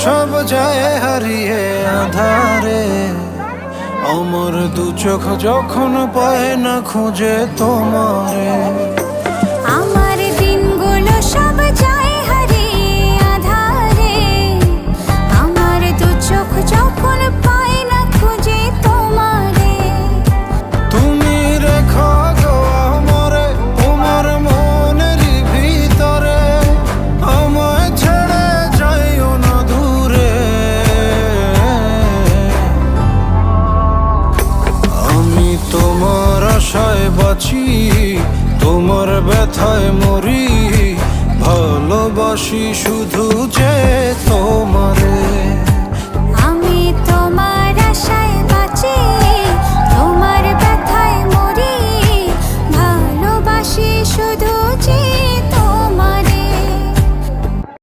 সব যায় হারিয়ে আধারে, আমার দু চোখ যখন পায় না খুঁজে তোমারে। আমার দিনগুলো সব যায় হারিয়ে আঁধারে, আমার দু চোখ যখন পায় না খুঁজে তোমারে। তুমি রেখো গো আমারে তোমার মনের ভিতরে, আমায় ছেড়ে যাইও না দূরে। আমি তোমার আশায় বাঁচি, তোমার ব্যথায় মরি, ভালোবাসি শুধু যে তোমার।